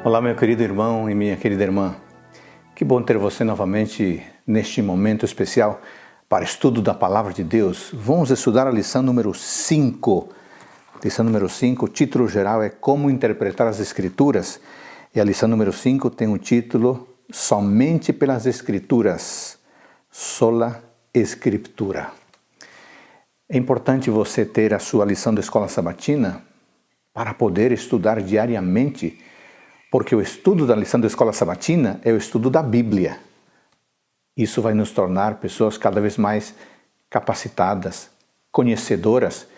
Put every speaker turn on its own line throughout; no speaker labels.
Olá, meu querido irmão e minha querida irmã. Que bom ter você novamente neste momento especial para estudo da Palavra de Deus. Vamos estudar a lição número 5. Lição número 5, o título geral é Como Interpretar as Escrituras. E a lição número 5 tem o título Somente pelas Escrituras, Sola Escritura. É importante você ter a sua lição da escola sabatina para poder estudar diariamente, porque o estudo da lição da escola sabatina é o estudo da Bíblia. Isso vai nos tornar pessoas cada vez mais capacitadas, conhecedoras,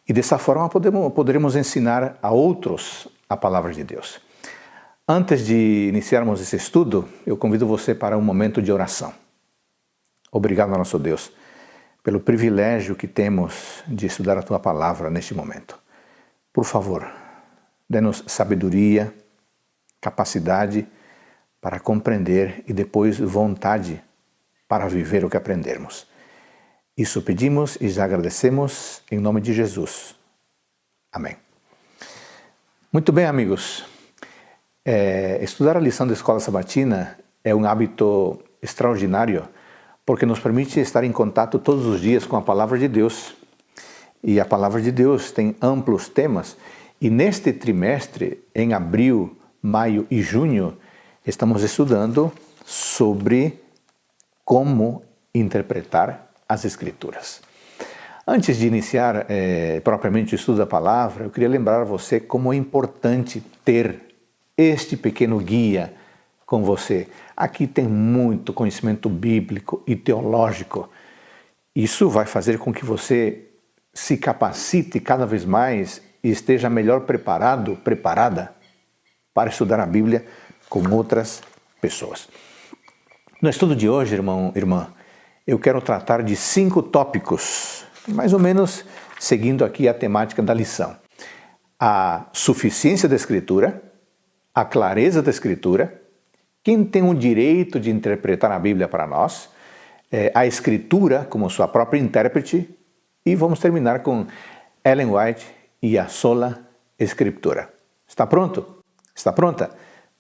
e dessa forma poderemos ensinar a outros a palavra de Deus. Antes de iniciarmos esse estudo, eu convido você para um momento de oração. Obrigado, nosso Deus, pelo privilégio que temos de estudar a Tua palavra neste momento. Por favor, dê-nos sabedoria, capacidade para compreender e depois vontade para viver o que aprendermos. Isso pedimos e já agradecemos em nome de Jesus. Amém. Muito bem, amigos. Estudar a lição da escola sabatina é um hábito extraordinário porque nos permite estar em contato todos os dias com a palavra de Deus. E a palavra de Deus tem amplos temas e neste trimestre, em abril, maio e junho, estamos estudando sobre como interpretar as Escrituras. Antes de iniciar propriamente o estudo da palavra, eu queria lembrar a você como é importante ter este pequeno guia com você. Aqui tem muito conhecimento bíblico e teológico. Isso vai fazer com que você se capacite cada vez mais e esteja melhor preparada para estudar a Bíblia com outras pessoas. No estudo de hoje, irmão, irmã, eu quero tratar de 5 tópicos, mais ou menos seguindo aqui a temática da lição. A suficiência da Escritura, a clareza da Escritura, quem tem o direito de interpretar a Bíblia para nós, a Escritura como sua própria intérprete, e vamos terminar com Ellen White e a sola Escritura. Está pronto? Está pronta?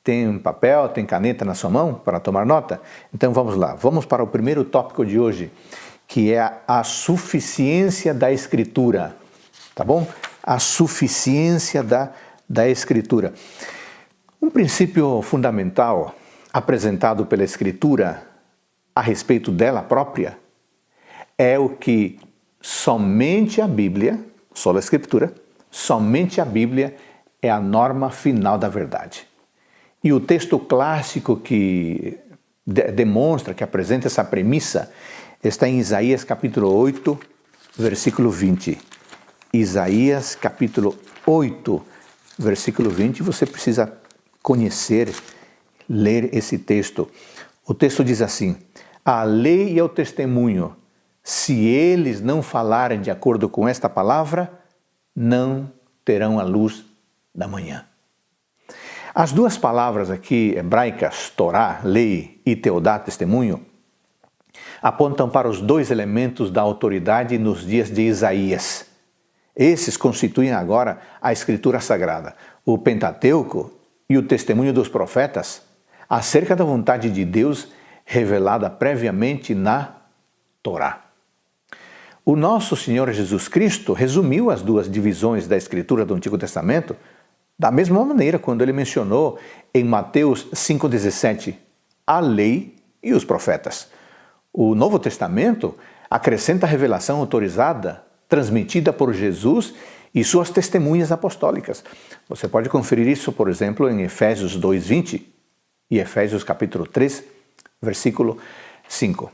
Tem papel, tem caneta na sua mão para tomar nota? Então vamos lá, vamos para o primeiro tópico de hoje, que é a suficiência da Escritura, tá bom? A suficiência da Escritura. Um princípio fundamental apresentado pela Escritura a respeito dela própria é o que somente a Bíblia, sola Escritura, somente a Bíblia é a norma final da verdade. E o texto clássico que demonstra, que apresenta essa premissa, está em Isaías capítulo 8, versículo 20. Isaías capítulo 8, versículo 20, você precisa conhecer, ler esse texto. O texto diz assim: a lei e o testemunho, se eles não falarem de acordo com esta palavra, não terão a luz da manhã. As duas palavras aqui hebraicas, Torá, lei, e Teodá, testemunho, apontam para os 2 elementos da autoridade nos dias de Isaías. Esses constituem agora a Escritura Sagrada, o Pentateuco e o testemunho dos profetas, acerca da vontade de Deus revelada previamente na Torá. O nosso Senhor Jesus Cristo resumiu as 2 divisões da Escritura do Antigo Testamento da mesma maneira quando ele mencionou em Mateus 5,17 a lei e os profetas. O Novo Testamento acrescenta a revelação autorizada, transmitida por Jesus e suas testemunhas apostólicas. Você pode conferir isso, por exemplo, em Efésios 2,20 e Efésios capítulo 3, versículo 5.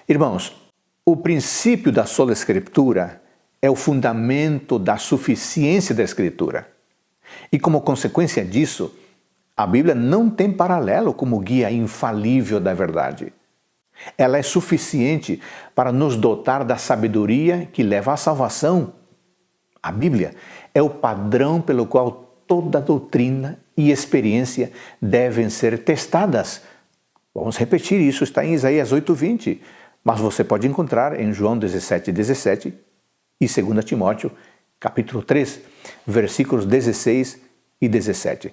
Irmãos, o princípio da sola Escritura é o fundamento da suficiência da Escritura. E como consequência disso, a Bíblia não tem paralelo como guia infalível da verdade. Ela é suficiente para nos dotar da sabedoria que leva à salvação. A Bíblia é o padrão pelo qual toda doutrina e experiência devem ser testadas. Vamos repetir, isso está em Isaías 8:20, mas você pode encontrar em João 17:17 e 2 Timóteo capítulo 3, versículos 16 e 17.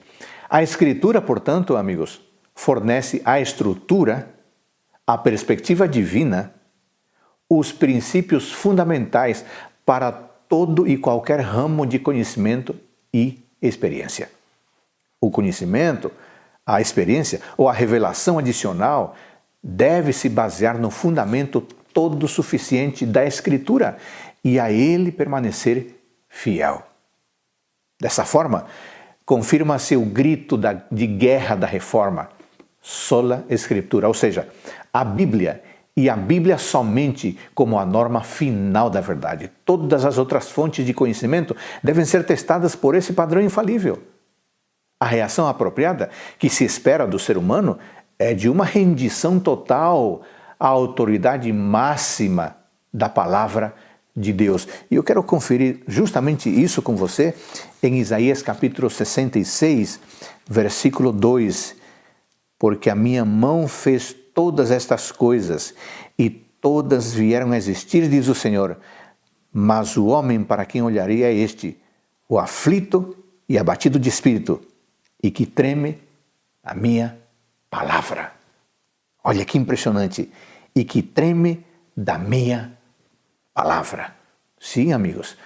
A Escritura, portanto, amigos, fornece a estrutura, a perspectiva divina, os princípios fundamentais para todo e qualquer ramo de conhecimento e experiência. O conhecimento, a experiência ou a revelação adicional deve se basear no fundamento todo suficiente da Escritura e a ele permanecer fiel. Dessa forma, confirma-se o grito de guerra da Reforma, sola Escritura, ou seja, a Bíblia e a Bíblia somente como a norma final da verdade. Todas as outras fontes de conhecimento devem ser testadas por esse padrão infalível. A reação apropriada que se espera do ser humano é de uma rendição total à autoridade máxima da palavra de Deus. E eu quero conferir justamente isso com você em Isaías capítulo 66, versículo 2. Porque a minha mão fez todas estas coisas e todas vieram a existir, diz o Senhor. Mas o homem para quem olharei é este, o aflito e abatido de espírito, e que treme a minha palavra. Olha que impressionante. E que treme da minha palavra. Sim, amigos,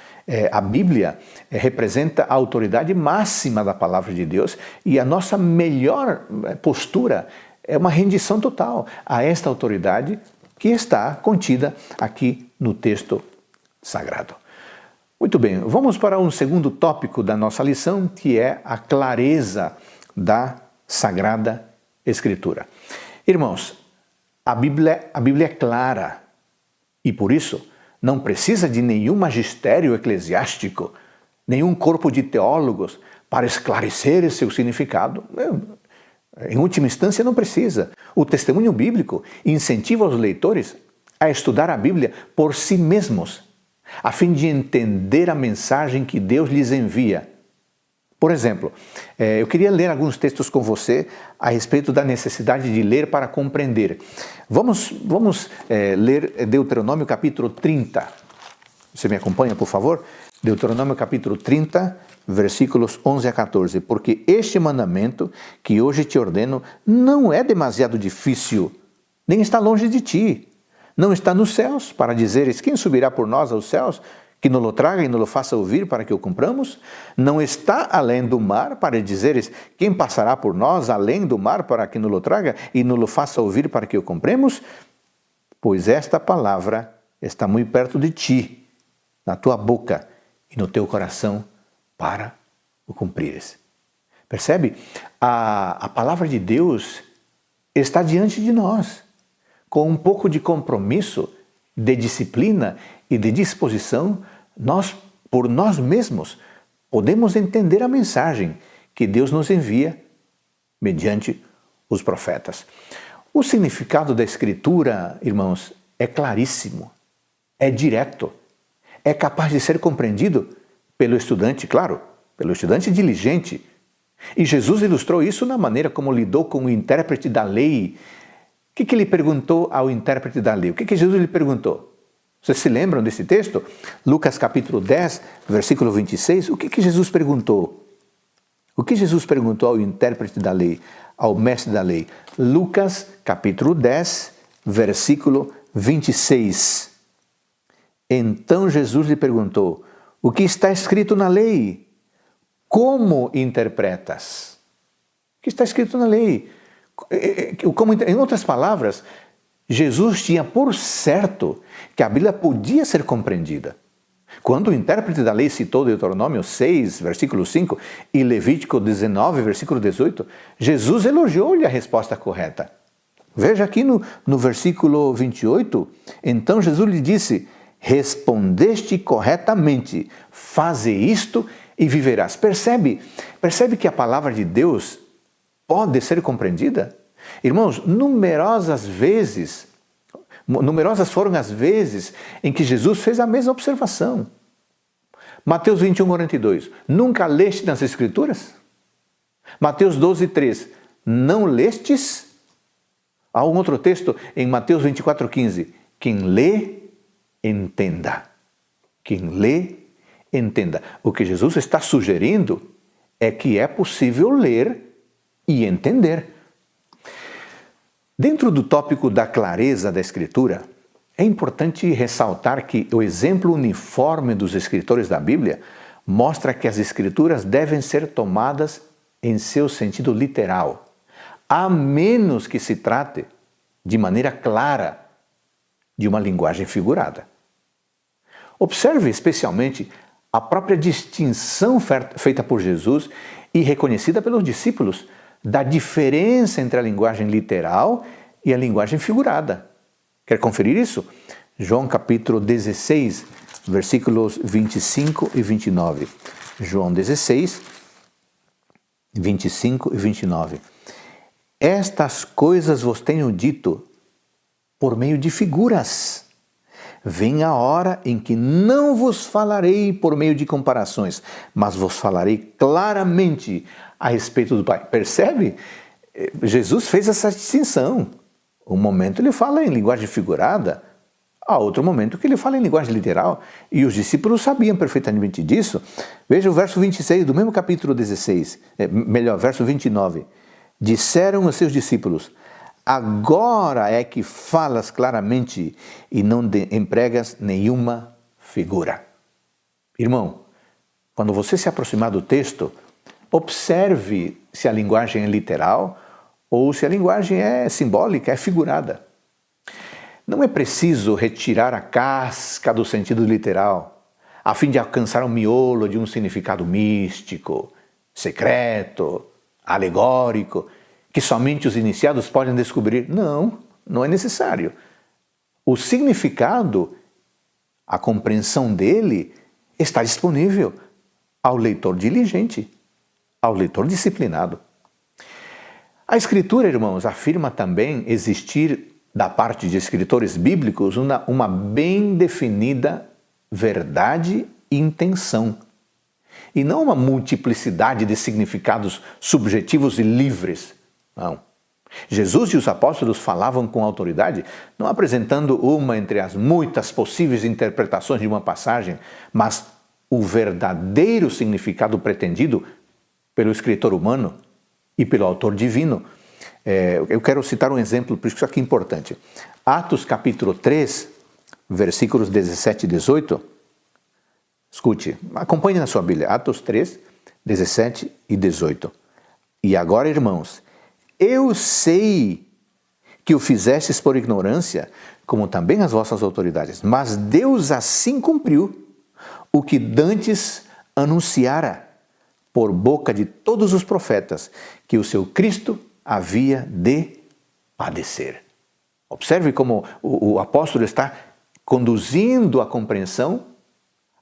a Bíblia representa a autoridade máxima da palavra de Deus e a nossa melhor postura é uma rendição total a esta autoridade que está contida aqui no texto sagrado. Muito bem, vamos para um segundo tópico da nossa lição, que é a clareza da Sagrada Escritura. Irmãos, a Bíblia é clara e, por isso, não precisa de nenhum magistério eclesiástico, nenhum corpo de teólogos para esclarecer seu significado. Em última instância, não precisa. O testemunho bíblico incentiva os leitores a estudar a Bíblia por si mesmos, a fim de entender a mensagem que Deus lhes envia. Por exemplo, eu queria ler alguns textos com você a respeito da necessidade de ler para compreender. Vamos ler Deuteronômio capítulo 30. Você me acompanha, por favor? Deuteronômio capítulo 30, versículos 11 a 14. Porque este mandamento que hoje te ordeno não é demasiado difícil, nem está longe de ti. Não está nos céus, para dizeres, quem subirá por nós aos céus, que nos o traga e nos o faça ouvir para que o cumpramos? Não está além do mar, para dizeres, quem passará por nós além do mar, para que nos o traga e nos o faça ouvir para que o cumpremos? Pois esta palavra está muito perto de ti, na tua boca e no teu coração, para o cumprires. Percebe? A palavra de Deus está diante de nós. Com um pouco de compromisso, de disciplina e de disposição, nós, por nós mesmos, podemos entender a mensagem que Deus nos envia mediante os profetas. O significado da Escritura, irmãos, é claríssimo, é direto, é capaz de ser compreendido pelo estudante, claro, pelo estudante diligente. E Jesus ilustrou isso na maneira como lidou com o intérprete da lei. O que ele perguntou ao intérprete da lei? O que Jesus lhe perguntou? Vocês se lembram desse texto? Lucas capítulo 10, versículo 26. O que Jesus perguntou? O que Jesus perguntou ao intérprete da lei, ao mestre da lei? Lucas capítulo 10, versículo 26. Então Jesus lhe perguntou, o que está escrito na lei? Como interpretas? O que está escrito na lei? Em outras palavras, Jesus tinha por certo que a Bíblia podia ser compreendida. Quando o intérprete da lei citou Deuteronômio 6, versículo 5, e Levítico 19, versículo 18, Jesus elogiou-lhe a resposta correta. Veja aqui no versículo 28, então Jesus lhe disse, respondeste corretamente, faze isto e viverás. Percebe que a palavra de Deus pode ser compreendida? Irmãos, numerosas foram as vezes em que Jesus fez a mesma observação. Mateus 21, 42. Nunca leste nas Escrituras? Mateus 12, 3. Não lestes? Há um outro texto em Mateus 24, 15. Quem lê, entenda. Quem lê, entenda. O que Jesus está sugerindo é que é possível ler e entender. Dentro do tópico da clareza da Escritura, é importante ressaltar que o exemplo uniforme dos escritores da Bíblia mostra que as Escrituras devem ser tomadas em seu sentido literal, a menos que se trate, de maneira clara, de uma linguagem figurada. Observe especialmente a própria distinção feita por Jesus e reconhecida pelos discípulos da diferença entre a linguagem literal e a linguagem figurada. Quer conferir isso? João capítulo 16, versículos 25 e 29. João 16, 25 e 29. Estas coisas vos tenho dito por meio de figuras. Vem a hora em que não vos falarei por meio de comparações, mas vos falarei claramente a respeito do Pai. Percebe? Jesus fez essa distinção. Um momento ele fala em linguagem figurada, há outro momento que ele fala em linguagem literal, e os discípulos sabiam perfeitamente disso. Veja o verso 26 do mesmo capítulo 16, verso 29. Disseram os seus discípulos: agora é que falas claramente e não empregas nenhuma figura. Irmão, quando você se aproximar do texto, observe se a linguagem é literal ou se a linguagem é simbólica, é figurada. Não é preciso retirar a casca do sentido literal, a fim de alcançar o miolo de um significado místico, secreto, alegórico, que somente os iniciados podem descobrir. Não, não é necessário. O significado, a compreensão dele, está disponível ao leitor diligente, ao leitor disciplinado. A Escritura, irmãos, afirma também existir, da parte de escritores bíblicos, uma bem definida verdade e intenção, e não uma multiplicidade de significados subjetivos e livres. Não. Jesus e os apóstolos falavam com autoridade, não apresentando uma entre as muitas possíveis interpretações de uma passagem, mas o verdadeiro significado pretendido pelo escritor humano e pelo autor divino. Eu quero citar um exemplo, por isso que isso aqui é importante. Atos capítulo 3, versículos 17 e 18. Escute, acompanhe na sua Bíblia. Atos 3, 17 e 18. E agora, irmãos, eu sei que o fizestes por ignorância, como também as vossas autoridades, mas Deus assim cumpriu o que dantes anunciara por boca de todos os profetas, que o seu Cristo havia de padecer. Observe como o apóstolo está conduzindo a compreensão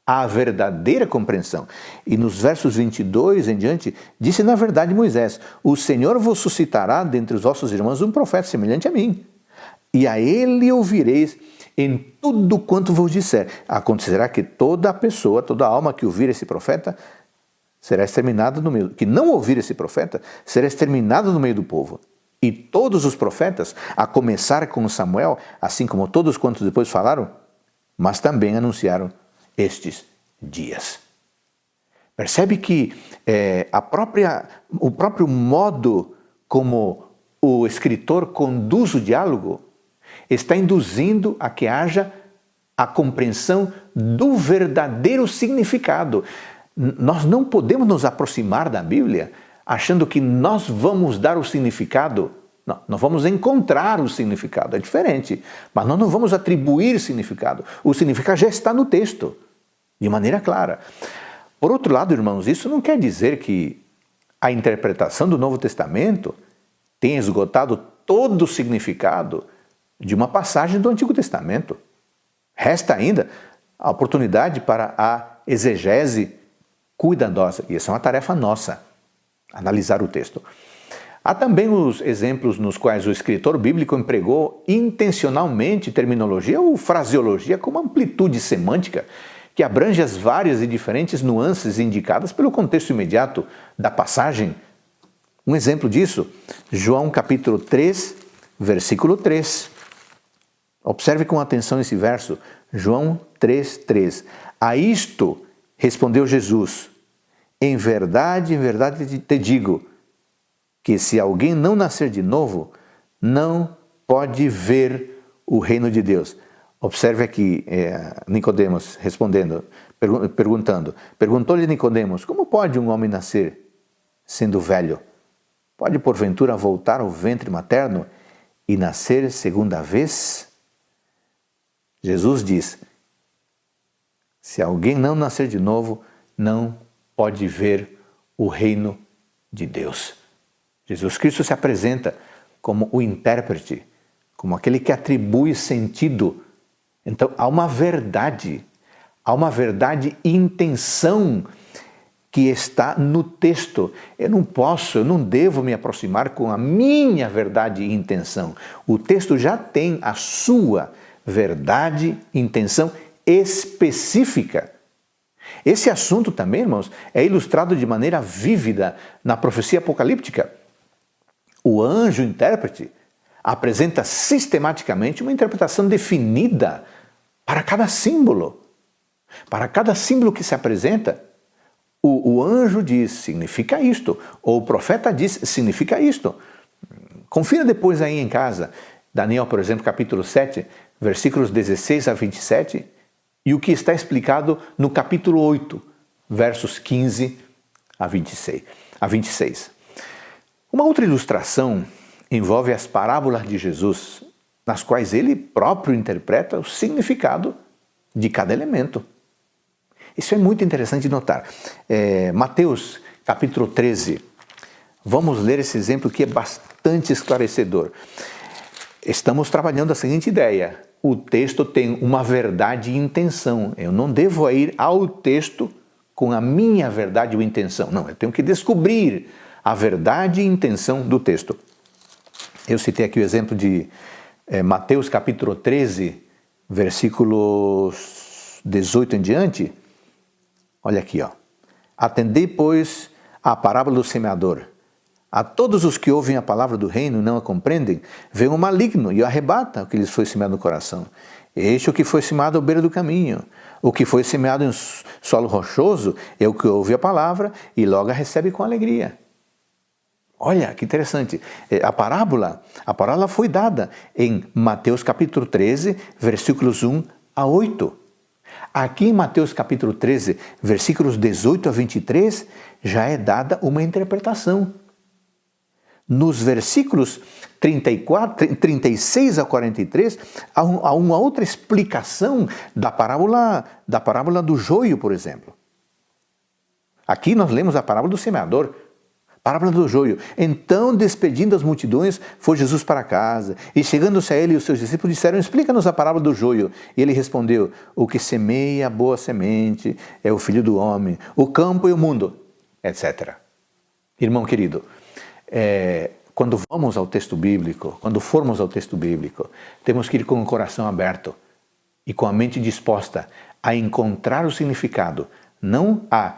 à verdadeira compreensão. E nos versos 22 em diante, disse na verdade Moisés: o Senhor vos suscitará dentre os vossos irmãos um profeta semelhante a mim, e a ele ouvireis em tudo quanto vos disser. Acontecerá que toda pessoa, toda alma que ouvir esse profeta, será exterminada no meio, que não ouvir esse profeta, será exterminada no meio do povo. E todos os profetas, a começar com Samuel, assim como todos quantos depois falaram, mas também anunciaram estes dias. Percebe que o próprio modo como o escritor conduz o diálogo está induzindo a que haja a compreensão do verdadeiro significado. Nós não podemos nos aproximar da Bíblia achando que nós vamos dar o significado. Não, nós vamos encontrar o significado, é diferente. Mas nós não vamos atribuir significado. O significado já está no texto, de maneira clara. Por outro lado, irmãos, isso não quer dizer que a interpretação do Novo Testamento tenha esgotado todo o significado de uma passagem do Antigo Testamento. Resta ainda a oportunidade para a exegese cuidadosa, e essa é uma tarefa nossa, analisar o texto. Há também os exemplos nos quais o escritor bíblico empregou intencionalmente terminologia ou fraseologia com uma amplitude semântica que abrange as várias e diferentes nuances indicadas pelo contexto imediato da passagem. Um exemplo disso, João capítulo 3, versículo 3. Observe com atenção esse verso, João 3, 3. A isto respondeu Jesus: em verdade te digo, que se alguém não nascer de novo, não pode ver o reino de Deus. Observe aqui Nicodemos respondendo, perguntou-lhe Nicodemos: como pode um homem nascer sendo velho? Pode porventura voltar ao ventre materno e nascer segunda vez? Jesus diz: se alguém não nascer de novo, não pode ver o reino de Deus. Jesus Cristo se apresenta como o intérprete, como aquele que atribui sentido. Então, há uma verdade e intenção que está no texto. Eu não devo me aproximar com a minha verdade e intenção. O texto já tem a sua verdade e intenção específica. Esse assunto também, irmãos, é ilustrado de maneira vívida na profecia apocalíptica. O anjo intérprete apresenta sistematicamente uma interpretação definida para cada símbolo. Para cada símbolo que se apresenta, o anjo diz, significa isto, ou o profeta diz, significa isto. Confira depois aí em casa, Daniel, por exemplo, capítulo 7, versículos 16 a 27, e o que está explicado no capítulo 8, versos 15 a 26. Uma outra ilustração envolve as parábolas de Jesus, nas quais ele próprio interpreta o significado de cada elemento. Isso é muito interessante de notar. Mateus, capítulo 13. Vamos ler esse exemplo que é bastante esclarecedor. Estamos trabalhando a seguinte ideia: o texto tem uma verdade e intenção. Eu não devo ir ao texto com a minha verdade ou intenção. Não, eu tenho que descobrir a verdade e intenção do texto. Eu citei aqui o exemplo de Mateus capítulo 13, versículos 18 em diante. Olha aqui, ó. Atendei, pois, à parábola do semeador. A todos os que ouvem a palavra do reino e não a compreendem, vem o maligno e arrebata o que lhes foi semeado no coração. Este é o que foi semeado à beira do caminho. O que foi semeado em solo rochoso é o que ouve a palavra e logo a recebe com alegria. Olha, que interessante. A parábola foi dada em Mateus capítulo 13, versículos 1 a 8. Aqui em Mateus capítulo 13, versículos 18 a 23, já é dada uma interpretação. Nos versículos 36 a 43, há uma outra explicação da parábola do joio, por exemplo. Aqui nós lemos a parábola do semeador. Parábola do joio. Então, despedindo as multidões, foi Jesus para casa. E chegando-se a ele e os seus discípulos disseram: explica-nos a parábola do joio. E ele respondeu: o que semeia a boa semente é o Filho do Homem, o campo e o mundo, etc. Irmão querido, quando formos ao texto bíblico, temos que ir com o coração aberto e com a mente disposta a encontrar o significado, não a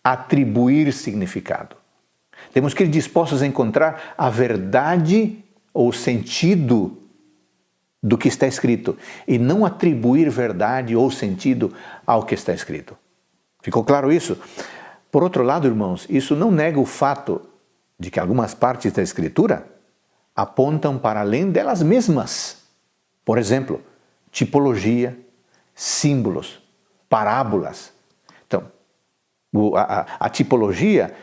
atribuir significado. Temos que ir dispostos a encontrar a verdade ou sentido do que está escrito e não atribuir verdade ou sentido ao que está escrito. Ficou claro isso? Por outro lado, irmãos, isso não nega o fato de que algumas partes da Escritura apontam para além delas mesmas. Por exemplo, tipologia, símbolos, parábolas. Então, a tipologia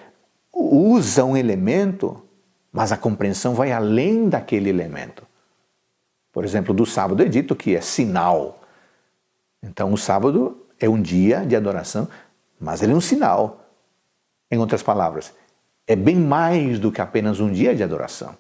usa um elemento, mas a compreensão vai além daquele elemento. Por exemplo, do sábado é dito que é sinal. Então, o sábado é um dia de adoração, mas ele é um sinal. Em outras palavras, é bem mais do que apenas um dia de adoração.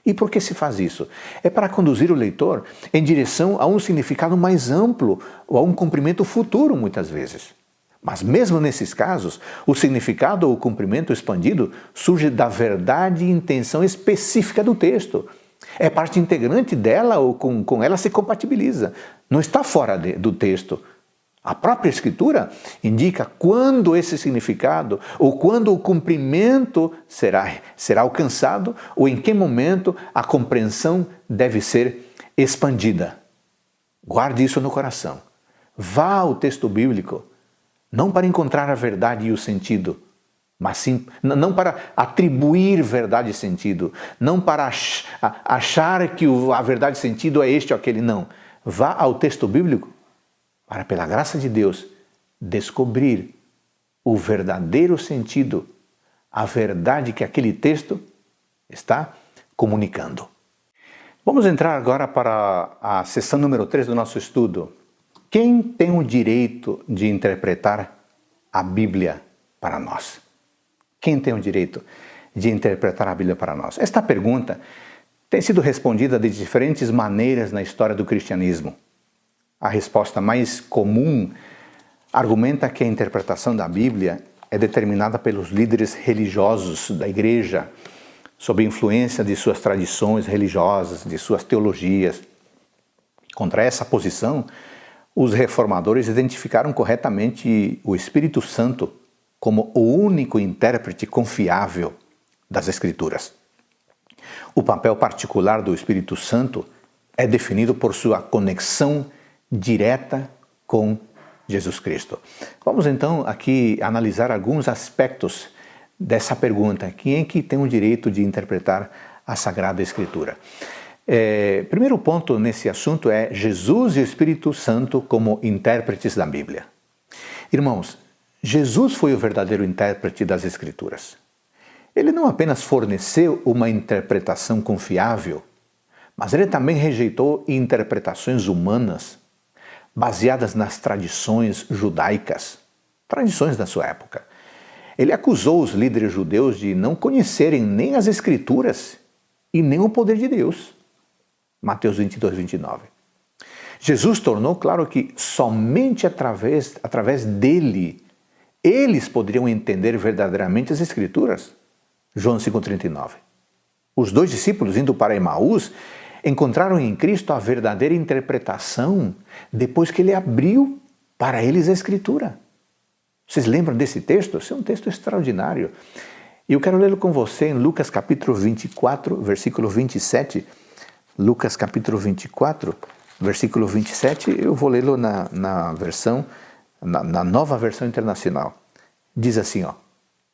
E por que se faz isso? É para conduzir o leitor em direção a um significado mais amplo ou a um cumprimento futuro, muitas vezes. Mas mesmo nesses casos, o significado ou o cumprimento expandido surge da verdade e intenção específica do texto. É parte integrante dela ou com ela se compatibiliza. Não está fora do texto. A própria Escritura indica quando esse significado ou quando o cumprimento será alcançado ou em que momento a compreensão deve ser expandida. Guarde isso no coração. Vá ao texto bíblico, não para encontrar a verdade e o sentido, mas sim, não para atribuir verdade e sentido, não para achar que a verdade e sentido é este ou aquele, não. Vá ao texto bíblico para, pela graça de Deus, descobrir o verdadeiro sentido, a verdade que aquele texto está comunicando. Vamos entrar agora para a sessão número 3 do nosso estudo. Quem tem o direito de interpretar a Bíblia para nós? Quem tem o direito de interpretar a Bíblia para nós? Esta pergunta tem sido respondida de diferentes maneiras na história do cristianismo. A resposta mais comum argumenta que a interpretação da Bíblia é determinada pelos líderes religiosos da igreja, sob influência de suas tradições religiosas, de suas teologias. Contra essa posição, os reformadores identificaram corretamente o Espírito Santo como o único intérprete confiável das Escrituras. O papel particular do Espírito Santo é definido por sua conexão direta com Jesus Cristo. Vamos então aqui analisar alguns aspectos dessa pergunta. Quem é que tem o direito de interpretar a Sagrada Escritura? Primeiro ponto nesse assunto é Jesus e o Espírito Santo como intérpretes da Bíblia. Irmãos, Jesus foi o verdadeiro intérprete das Escrituras. Ele não apenas forneceu uma interpretação confiável, mas ele também rejeitou interpretações humanas baseadas nas tradições judaicas, tradições da sua época. Ele acusou os líderes judeus de não conhecerem nem as Escrituras e nem o poder de Deus. Mateus 22, 29. Jesus tornou claro que somente através dele eles poderiam entender verdadeiramente as Escrituras. João 5,39. Os dois discípulos indo para Emaús encontraram em Cristo a verdadeira interpretação depois que ele abriu para eles a Escritura. Vocês lembram desse texto? Esse é um texto extraordinário. E eu quero lê-lo com você em Lucas capítulo 24, versículo 27. Lucas capítulo 24, versículo 27, eu vou lê-lo na nova versão internacional. Diz assim,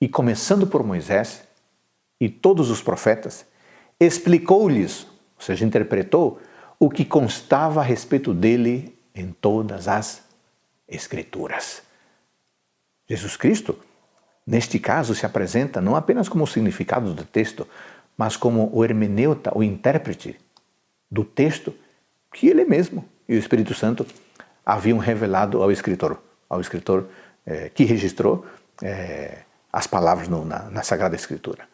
e começando por Moisés e todos os profetas, explicou-lhes, ou seja, interpretou, o que constava a respeito dele em todas as Escrituras. Jesus Cristo, neste caso, se apresenta não apenas como o significado do texto, mas como o hermeneuta, o intérprete do texto que ele mesmo e o Espírito Santo haviam revelado ao escritor que registrou as palavras na Sagrada Escritura.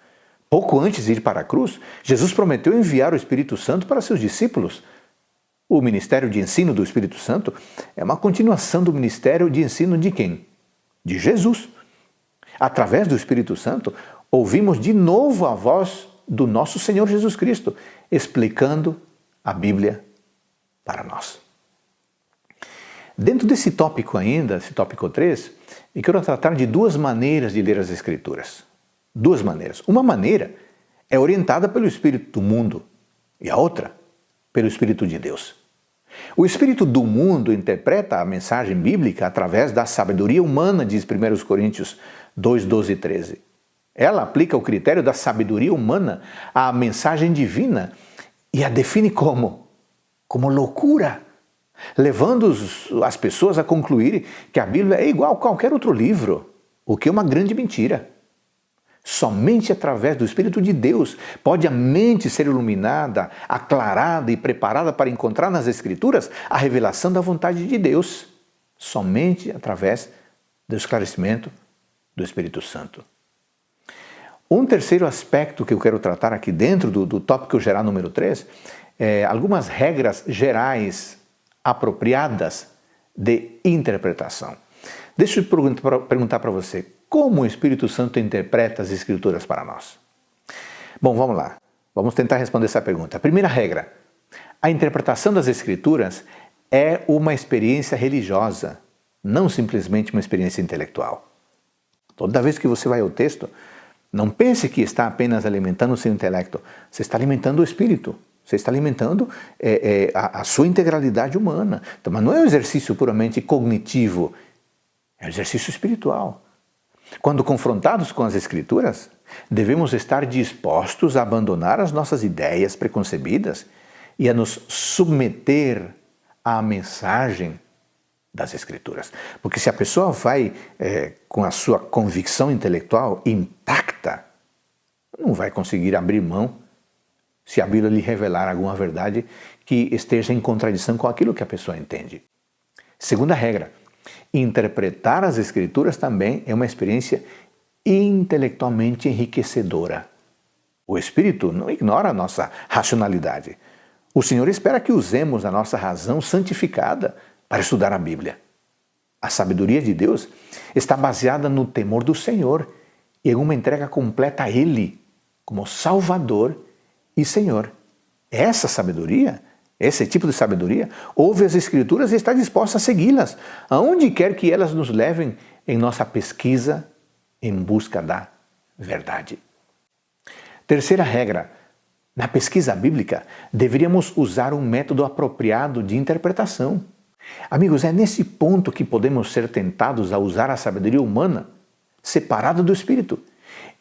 Pouco antes de ir para a cruz, Jesus prometeu enviar o Espírito Santo para seus discípulos. O ministério de ensino do Espírito Santo é uma continuação do ministério de ensino de quem? De Jesus. Através do Espírito Santo, ouvimos de novo a voz do nosso Senhor Jesus Cristo, explicando a Bíblia para nós. Dentro desse tópico ainda, esse tópico 3, eu quero tratar de duas maneiras de ler as Escrituras. Duas maneiras. Uma maneira é orientada pelo espírito do mundo e a outra pelo Espírito de Deus. O espírito do mundo interpreta a mensagem bíblica através da sabedoria humana, diz 1 Coríntios 2, 12 e 13. Ela aplica o critério da sabedoria humana à mensagem divina e a define como loucura, levando as pessoas a concluir que a Bíblia é igual a qualquer outro livro, o que é uma grande mentira. Somente através do Espírito de Deus pode a mente ser iluminada, aclarada e preparada para encontrar nas Escrituras a revelação da vontade de Deus. Somente através do esclarecimento do Espírito Santo. Um terceiro aspecto que eu quero tratar aqui dentro do tópico geral número 3 é algumas regras gerais apropriadas de interpretação. Deixa eu perguntar para você, como o Espírito Santo interpreta as Escrituras para nós? Bom, vamos lá. Vamos tentar responder essa pergunta. A primeira regra, a interpretação das Escrituras é uma experiência religiosa, não simplesmente uma experiência intelectual. Toda vez que você vai ao texto, não pense que está apenas alimentando o seu intelecto, você está alimentando o Espírito. Você está alimentando a sua integralidade humana. Então, mas não é um exercício puramente cognitivo, é um exercício espiritual. Quando confrontados com as Escrituras, devemos estar dispostos a abandonar as nossas ideias preconcebidas e a nos submeter à mensagem das Escrituras. Porque se a pessoa vai com a sua convicção intelectual intacta, não vai conseguir abrir mão se a Bíblia lhe revelar alguma verdade que esteja em contradição com aquilo que a pessoa entende. Segunda regra, interpretar as Escrituras também é uma experiência intelectualmente enriquecedora. O Espírito não ignora a nossa racionalidade. O Senhor espera que usemos a nossa razão santificada para estudar a Bíblia. A sabedoria de Deus está baseada no temor do Senhor e em uma entrega completa a Ele como Salvador e Senhor. Essa sabedoria, esse tipo de sabedoria, ouve as Escrituras e está disposta a segui-las, aonde quer que elas nos levem em nossa pesquisa em busca da verdade. Terceira regra, na pesquisa bíblica, deveríamos usar um método apropriado de interpretação. Amigos, é nesse ponto que podemos ser tentados a usar a sabedoria humana separada do Espírito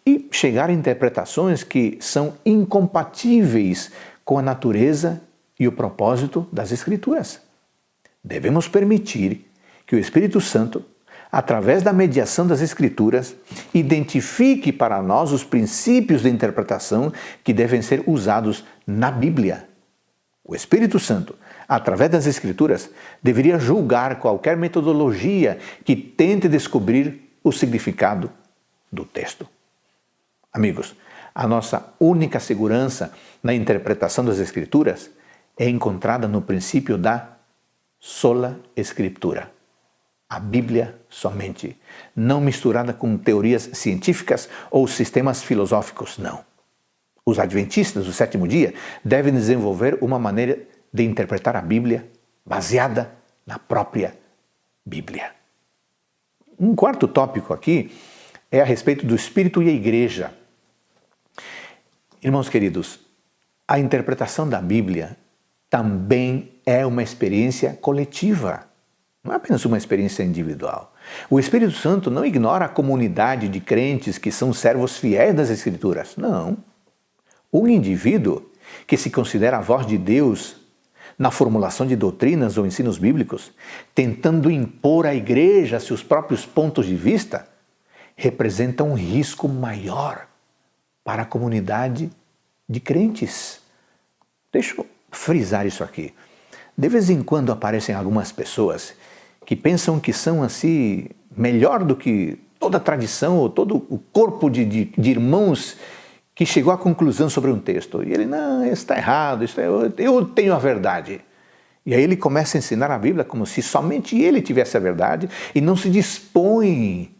e chegar a interpretações que são incompatíveis com a natureza e o propósito das Escrituras. Devemos permitir que o Espírito Santo, através da mediação das Escrituras, identifique para nós os princípios de interpretação que devem ser usados na Bíblia. O Espírito Santo, através das Escrituras, deveria julgar qualquer metodologia que tente descobrir o significado do texto. Amigos, a nossa única segurança na interpretação das Escrituras é encontrada no princípio da sola Escritura. A Bíblia somente, não misturada com teorias científicas ou sistemas filosóficos, não. Os adventistas do sétimo dia devem desenvolver uma maneira de interpretar a Bíblia baseada na própria Bíblia. Um quarto tópico aqui é a respeito do Espírito e a Igreja. Irmãos queridos, a interpretação da Bíblia também é uma experiência coletiva, não é apenas uma experiência individual. O Espírito Santo não ignora a comunidade de crentes que são servos fiéis das Escrituras, não. Um indivíduo que se considera a voz de Deus na formulação de doutrinas ou ensinos bíblicos, tentando impor à igreja seus próprios pontos de vista, representa um risco maior para a comunidade de crentes. Deixa eu frisar isso aqui. De vez em quando aparecem algumas pessoas que pensam que são assim melhor do que toda a tradição ou todo o corpo de irmãos que chegou à conclusão sobre um texto. E ele, não, isso está errado, eu tenho a verdade. E aí ele começa a ensinar a Bíblia como se somente ele tivesse a verdade e não se dispõe,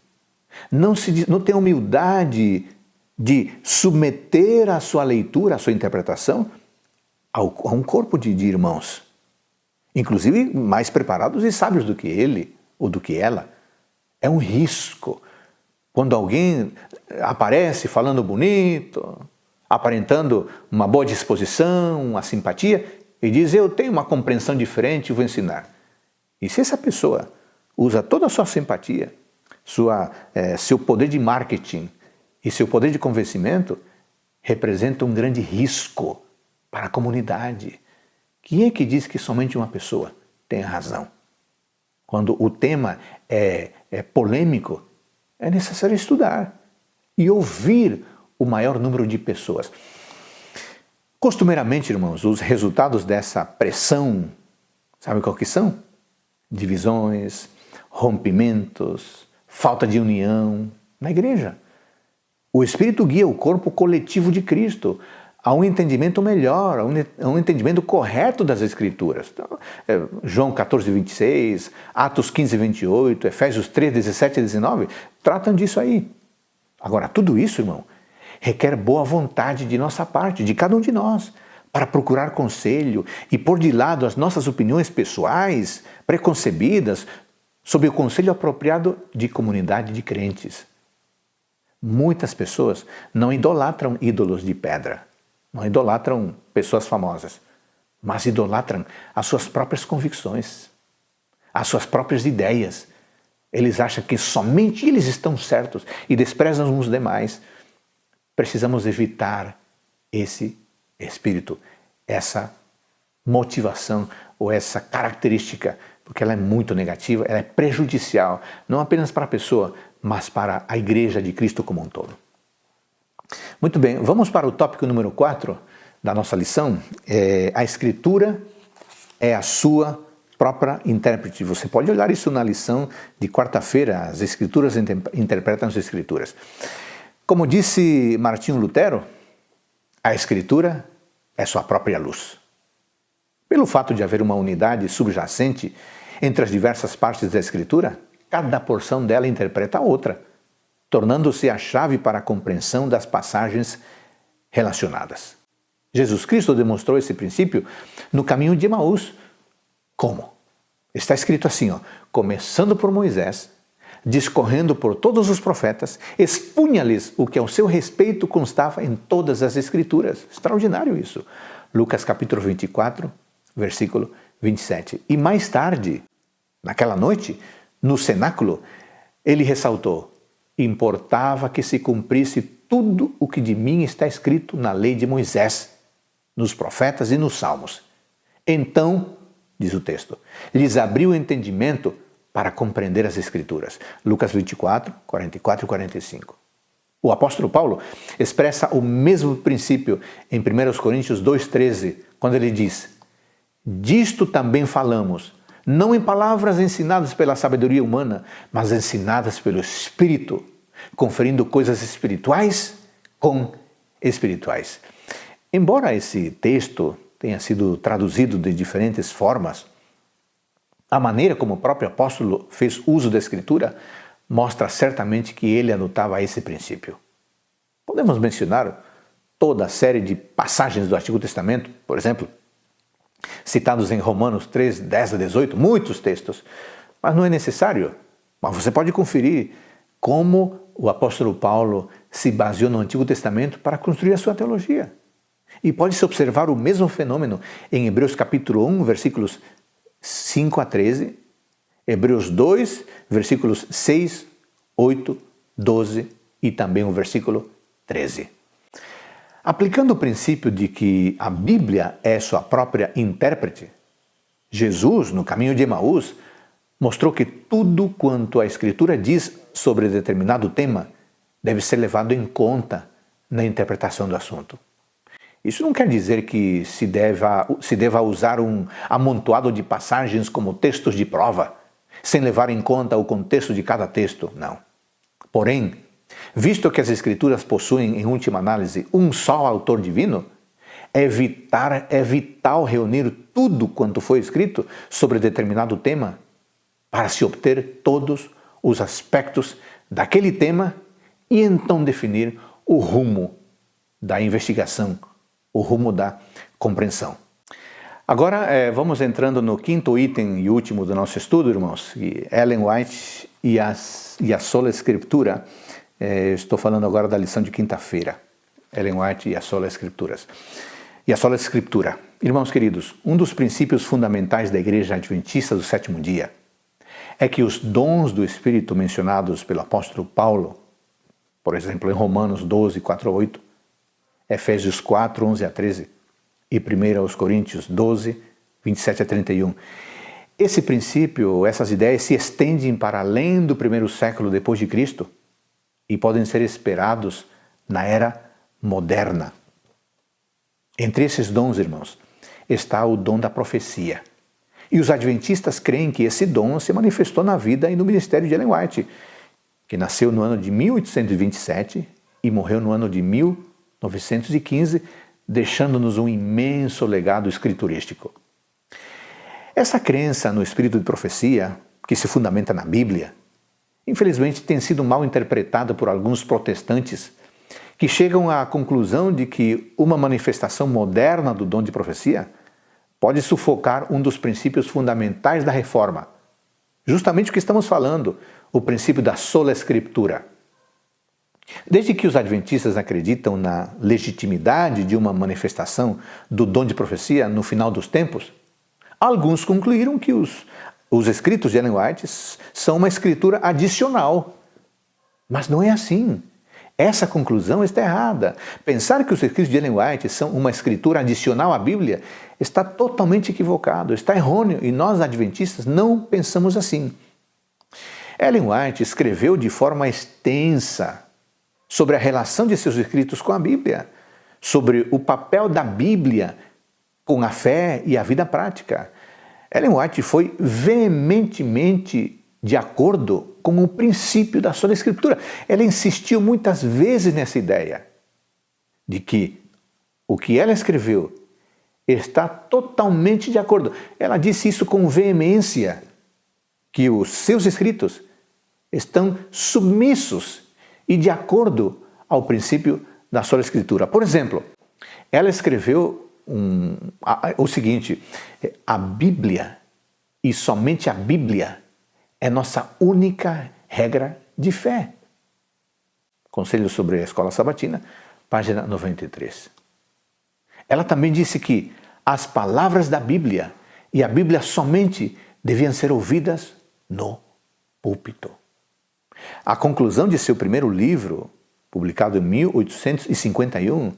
não tem humildade de submeter a sua leitura, a sua interpretação a um corpo de irmãos, inclusive mais preparados e sábios do que ele ou do que ela. É um risco. Quando alguém aparece falando bonito, aparentando uma boa disposição, uma simpatia, e diz, eu tenho uma compreensão diferente e vou ensinar. E se essa pessoa usa toda a sua simpatia, seu poder de marketing e seu poder de convencimento, representa um grande risco para a comunidade. Quem é que diz que somente uma pessoa tem razão? Quando o tema é polêmico, é necessário estudar e ouvir o maior número de pessoas. Costumeiramente, irmãos, os resultados dessa pressão, sabe qual que são? Divisões, rompimentos, falta de união na igreja. O Espírito guia o corpo coletivo de Cristo a um entendimento melhor, a um entendimento correto das Escrituras. Então, João 14, 26, Atos 15, 28, Efésios 3, 17 e 19, tratam disso aí. Agora, tudo isso, irmão, requer boa vontade de nossa parte, de cada um de nós, para procurar conselho e pôr de lado as nossas opiniões pessoais, preconcebidas, sob o conselho apropriado de comunidade de crentes. Muitas pessoas não idolatram ídolos de pedra, não idolatram pessoas famosas, mas idolatram as suas próprias convicções, as suas próprias ideias, eles acham que somente eles estão certos e desprezam os demais. Precisamos evitar esse espírito, essa motivação ou essa característica, porque ela é muito negativa, ela é prejudicial, não apenas para a pessoa, mas para a Igreja de Cristo como um todo. Muito bem, vamos para o tópico número 4 da nossa lição. A Escritura é a sua própria intérprete. Você pode olhar isso na lição de quarta-feira, as Escrituras interpretam as Escrituras. Como disse Martinho Lutero, a Escritura é sua própria luz. Pelo fato de haver uma unidade subjacente entre as diversas partes da Escritura, cada porção dela interpreta a outra, tornando-se a chave para a compreensão das passagens relacionadas. Jesus Cristo demonstrou esse princípio no caminho de Emaús. Como? Está escrito assim, começando por Moisés, discorrendo por todos os profetas, expunha-lhes o que ao seu respeito constava em todas as Escrituras. Extraordinário isso. Lucas capítulo 24, versículo 27. E mais tarde, naquela noite, no cenáculo, ele ressaltou: importava que se cumprisse tudo o que de mim está escrito na lei de Moisés, nos profetas e nos salmos. Então, diz o texto, lhes abriu o entendimento para compreender as Escrituras. Lucas 24, 44 e 45. O apóstolo Paulo expressa o mesmo princípio em 1 Coríntios 2,13, quando ele diz: disto também falamos, não em palavras ensinadas pela sabedoria humana, mas ensinadas pelo Espírito, conferindo coisas espirituais com espirituais. Embora esse texto tenha sido traduzido de diferentes formas, a maneira como o próprio apóstolo fez uso da Escritura mostra certamente que ele adotava esse princípio. Podemos mencionar toda a série de passagens do Antigo Testamento, por exemplo, citados em Romanos 3, 10 a 18, muitos textos, mas não é necessário. Mas você pode conferir como o apóstolo Paulo se baseou no Antigo Testamento para construir a sua teologia. E pode-se observar o mesmo fenômeno em Hebreus capítulo 1, versículos 5 a 13, Hebreus 2, versículos 6, 8, 12 e também o versículo 13. Aplicando o princípio de que a Bíblia é sua própria intérprete, Jesus, no caminho de Emaús, mostrou que tudo quanto a Escritura diz sobre determinado tema deve ser levado em conta na interpretação do assunto. Isso não quer dizer que se deva usar um amontoado de passagens como textos de prova, sem levar em conta o contexto de cada texto, não. Porém, visto que as Escrituras possuem, em última análise, um só autor divino, é vital reunir tudo quanto foi escrito sobre determinado tema para se obter todos os aspectos daquele tema e então definir o rumo da investigação, o rumo da compreensão. Agora vamos entrando no quinto item e último do nosso estudo, irmãos, Ellen White e a sola Escritura. Estou falando agora da lição de quinta-feira, Ellen White e a sola Escrituras. E a sola Escritura. Irmãos queridos, um dos princípios fundamentais da Igreja Adventista do Sétimo Dia é que os dons do Espírito mencionados pelo apóstolo Paulo, por exemplo, em Romanos 12, 4 a 8, Efésios 4, 11 a 13 e 1 Coríntios 12, 27 a 31. Esse princípio, essas ideias se estendem para além do primeiro século depois de Cristo e podem ser esperados na era moderna. Entre esses dons, irmãos, está o dom da profecia. E os adventistas creem que esse dom se manifestou na vida e no ministério de Ellen White, que nasceu no ano de 1827 e morreu no ano de 1915, deixando-nos um imenso legado escriturístico. Essa crença no espírito de profecia, que se fundamenta na Bíblia, infelizmente tem sido mal interpretada por alguns protestantes que chegam à conclusão de que uma manifestação moderna do dom de profecia pode sufocar um dos princípios fundamentais da reforma. Justamente o que estamos falando, o princípio da sola Escritura. Desde que os adventistas acreditam na legitimidade de uma manifestação do dom de profecia no final dos tempos, alguns concluíram que os os escritos de Ellen White são uma escritura adicional. Mas não é assim. Essa conclusão está errada. Pensar que os escritos de Ellen White são uma escritura adicional à Bíblia está totalmente equivocado, está errôneo, e nós adventistas não pensamos assim. Ellen White escreveu de forma extensa sobre a relação de seus escritos com a Bíblia, sobre o papel da Bíblia com a fé e a vida prática. Ellen White foi veementemente de acordo com o princípio da sola Escritura. Ela insistiu muitas vezes nessa ideia de que o que ela escreveu está totalmente de acordo. Ela disse isso com veemência, que os seus escritos estão submissos e de acordo ao princípio da sola Escritura. Por exemplo, ela escreveu o seguinte: a Bíblia, e somente a Bíblia, é nossa única regra de fé. Conselho sobre a Escola Sabatina, página 93. Ela também disse que as palavras da Bíblia e a Bíblia somente deviam ser ouvidas no púlpito. A conclusão de seu primeiro livro, publicado em 1851,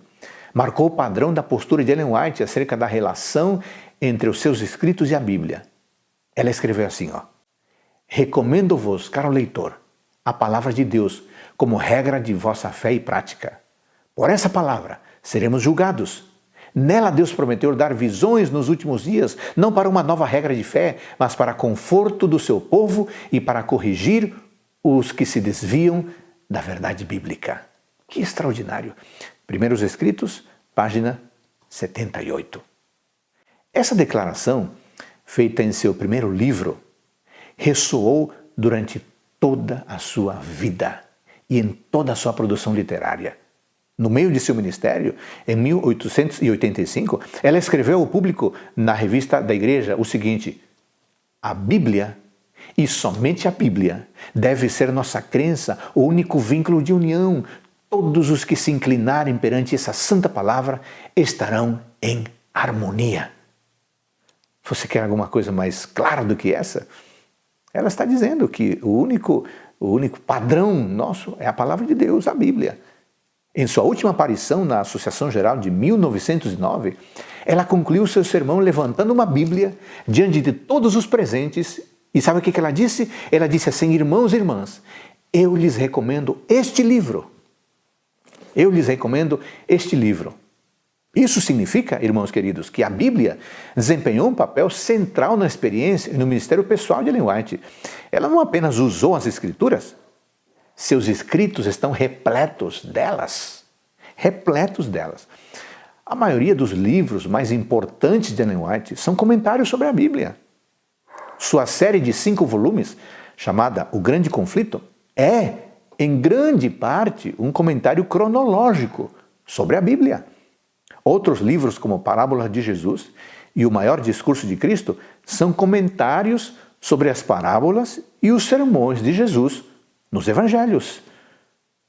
marcou o padrão da postura de Ellen White acerca da relação entre os seus escritos e a Bíblia. Ela escreveu assim, recomendo-vos, caro leitor, a palavra de Deus como regra de vossa fé e prática. Por essa palavra seremos julgados. Nela Deus prometeu dar visões nos últimos dias, não para uma nova regra de fé, mas para conforto do seu povo e para corrigir os que se desviam da verdade bíblica. Que extraordinário! Primeiros Escritos, página 78. Essa declaração, feita em seu primeiro livro, ressoou durante toda a sua vida e em toda a sua produção literária. No meio de seu ministério, em 1885, ela escreveu ao público na revista da igreja o seguinte: a Bíblia, e somente a Bíblia, deve ser nossa crença, o único vínculo de união. Todos os que se inclinarem perante essa santa palavra estarão em harmonia. Você quer alguma coisa mais clara do que essa? Ela está dizendo que o único padrão nosso é a palavra de Deus, a Bíblia. Em sua última aparição na Associação Geral de 1909, ela concluiu seu sermão levantando uma Bíblia diante de todos os presentes. E sabe o que ela disse? Ela disse assim: irmãos e irmãs, eu lhes recomendo este livro. Eu lhes recomendo este livro. Isso significa, irmãos queridos, que a Bíblia desempenhou um papel central na experiência e no ministério pessoal de Ellen White. Ela não apenas usou as Escrituras, seus escritos estão repletos delas. Repletos delas. A maioria dos livros mais importantes de Ellen White são comentários sobre a Bíblia. Sua série de 5 volumes, chamada O Grande Conflito, é, em grande parte, um comentário cronológico sobre a Bíblia. Outros livros, como Parábolas de Jesus e O Maior Discurso de Cristo, são comentários sobre as parábolas e os sermões de Jesus nos Evangelhos.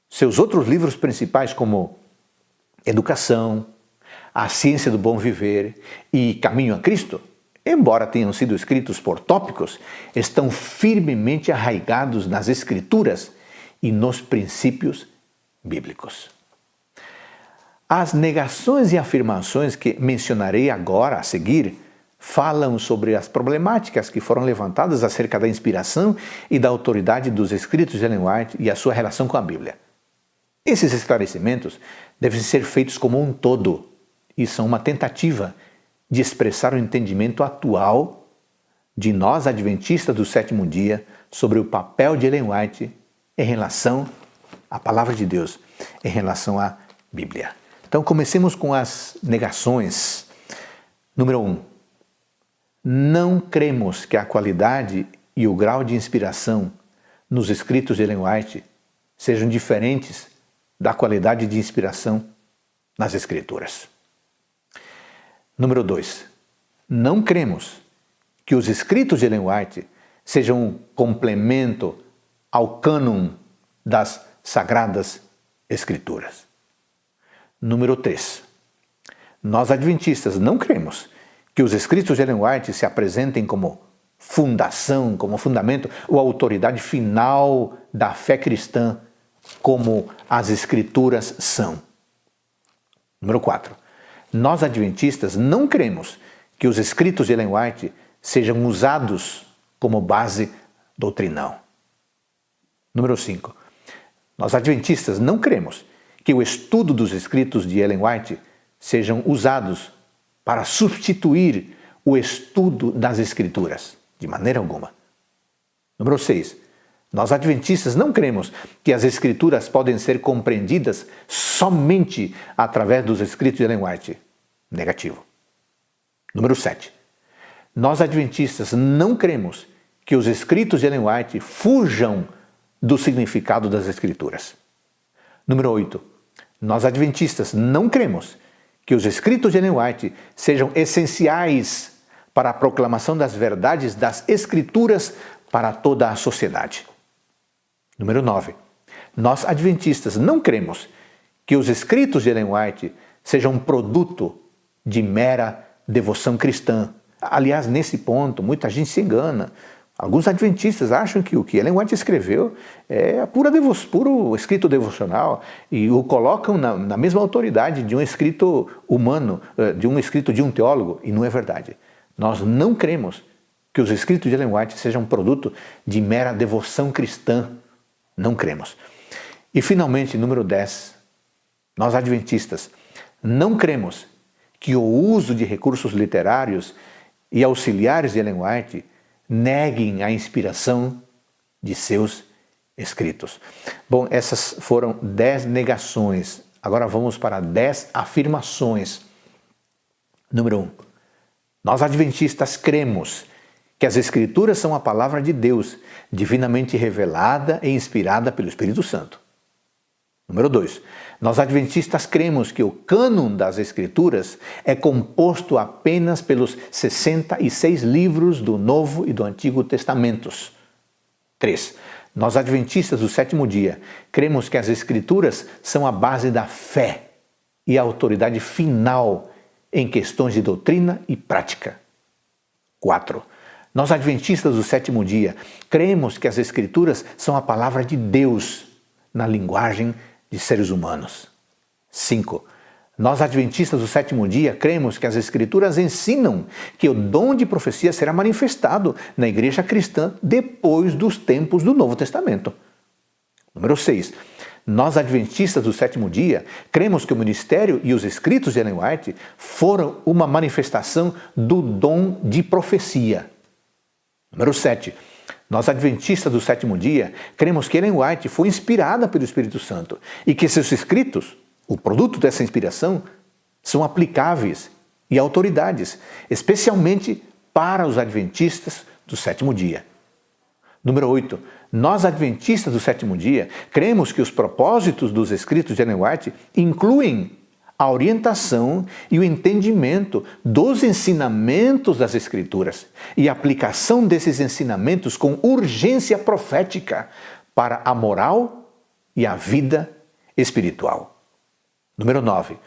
Seus outros livros principais, como Educação, A Ciência do Bom Viver e Caminho a Cristo, embora tenham sido escritos por tópicos, estão firmemente arraigados nas Escrituras e nos princípios bíblicos. As negações e afirmações que mencionarei agora a seguir falam sobre as problemáticas que foram levantadas acerca da inspiração e da autoridade dos escritos de Ellen White e a sua relação com a Bíblia. Esses esclarecimentos devem ser feitos como um todo e são uma tentativa de expressar o entendimento atual de nós adventistas do sétimo dia sobre o papel de Ellen White em relação à Palavra de Deus, em relação à Bíblia. Então comecemos com as negações. Número 1. Não cremos que a qualidade e o grau de inspiração nos escritos de Ellen White sejam diferentes da qualidade de inspiração nas Escrituras. Número 2. Não cremos que os escritos de Ellen White sejam um complemento ao cânon das Sagradas Escrituras. Número 3. Nós adventistas não cremos que os escritos de Ellen White se apresentem como fundação, como fundamento ou autoridade final da fé cristã, como as Escrituras são. Número 4. Nós adventistas não cremos que os escritos de Ellen White sejam usados como base doutrinal. Número 5. Nós adventistas não cremos que o estudo dos escritos de Ellen White sejam usados para substituir o estudo das Escrituras, de maneira alguma. Número 6. Nós adventistas não cremos que as Escrituras podem ser compreendidas somente através dos escritos de Ellen White. Negativo. Número 7. Nós adventistas não cremos que os escritos de Ellen White fujam do significado das Escrituras. Número 8. Nós adventistas não cremos que os escritos de Ellen White sejam essenciais para a proclamação das verdades das Escrituras para toda a sociedade. Número 9. Nós adventistas não cremos que os escritos de Ellen White sejam produto de mera devoção cristã. Aliás, nesse ponto, muita gente se engana. Alguns adventistas acham que o que Ellen White escreveu é puro escrito devocional e o colocam na mesma autoridade de um escrito humano, de um escrito de um teólogo, e não é verdade. Nós não cremos que os escritos de Ellen White sejam produto de mera devoção cristã. Não cremos. E finalmente, número 10, nós adventistas não cremos que o uso de recursos literários e auxiliares de Ellen White neguem a inspiração de seus escritos. Bom, essas foram 10 negações. Agora vamos para 10 afirmações. Número 1. Nós adventistas cremos que as Escrituras são a palavra de Deus, divinamente revelada e inspirada pelo Espírito Santo. Número 2. Nós adventistas cremos que o cânon das Escrituras é composto apenas pelos 66 livros do Novo e do Antigo Testamentos. 3. Nós adventistas do sétimo dia cremos que as Escrituras são a base da fé e a autoridade final em questões de doutrina e prática. 4. Nós adventistas do sétimo dia cremos que as Escrituras são a palavra de Deus na linguagem de seres humanos. 5. Nós adventistas do sétimo dia cremos que as Escrituras ensinam que o dom de profecia será manifestado na igreja cristã depois dos tempos do Novo Testamento. Número 6. Nós adventistas do sétimo dia cremos que o ministério e os escritos de Ellen White foram uma manifestação do dom de profecia. Número 7. Nós adventistas do sétimo dia cremos que Ellen White foi inspirada pelo Espírito Santo e que seus escritos, o produto dessa inspiração, são aplicáveis e autoridades, especialmente para os adventistas do sétimo dia. Número 8. Nós adventistas do sétimo dia cremos que os propósitos dos escritos de Ellen White incluem a orientação e o entendimento dos ensinamentos das Escrituras e a aplicação desses ensinamentos com urgência profética para a moral e a vida espiritual. Número 9.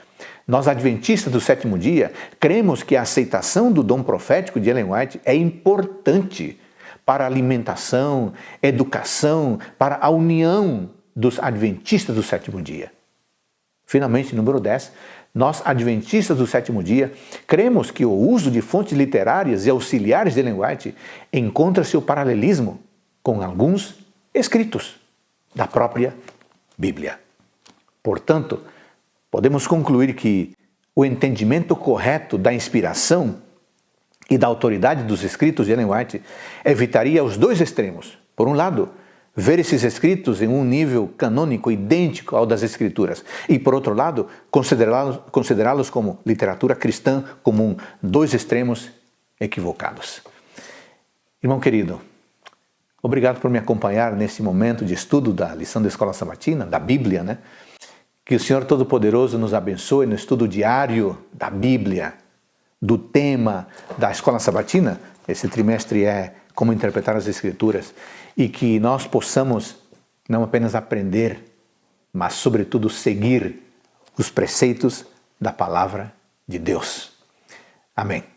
Nós adventistas do sétimo dia cremos que a aceitação do dom profético de Ellen White é importante para a alimentação, educação, para a união dos adventistas do sétimo dia. Finalmente, número 10, nós adventistas do sétimo dia cremos que o uso de fontes literárias e auxiliares de Ellen White encontra seu paralelismo com alguns escritos da própria Bíblia. Portanto, podemos concluir que o entendimento correto da inspiração e da autoridade dos escritos de Ellen White evitaria os dois extremos. Por um lado, ver esses escritos em um nível canônico idêntico ao das Escrituras e, por outro lado, considerá-los como literatura cristã comum, dois extremos equivocados. Irmão querido, obrigado por me acompanhar nesse momento de estudo da lição da Escola Sabatina, da Bíblia, né? Que o Senhor Todo-Poderoso nos abençoe no estudo diário da Bíblia, do tema da Escola Sabatina. Esse trimestre é como interpretar as Escrituras, e que nós possamos não apenas aprender, mas sobretudo seguir os preceitos da Palavra de Deus. Amém.